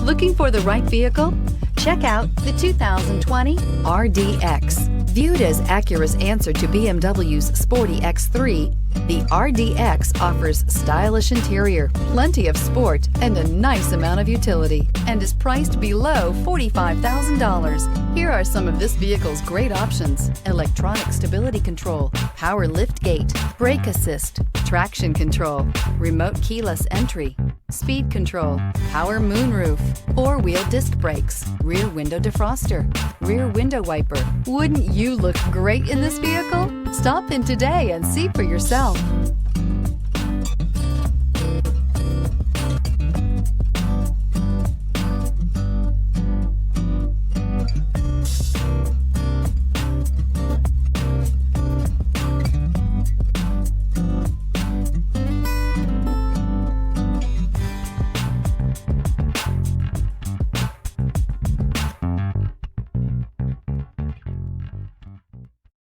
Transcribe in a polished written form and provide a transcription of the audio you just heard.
Looking for the right vehicle? Check out the 2020 RDX. Viewed as Acura's answer to BMW's sporty X3, the RDX offers stylish interior, plenty of sport, and a nice amount of utility, and is priced below $45,000. Here are some of this vehicle's great options: electronic stability control, power liftgate, brake assist, traction control, remote keyless entry, speed control, power moonroof, four-wheel disc brakes, rear window defroster, rear window wiper. Wouldn't you look great in this vehicle? Stop in today and see for yourself.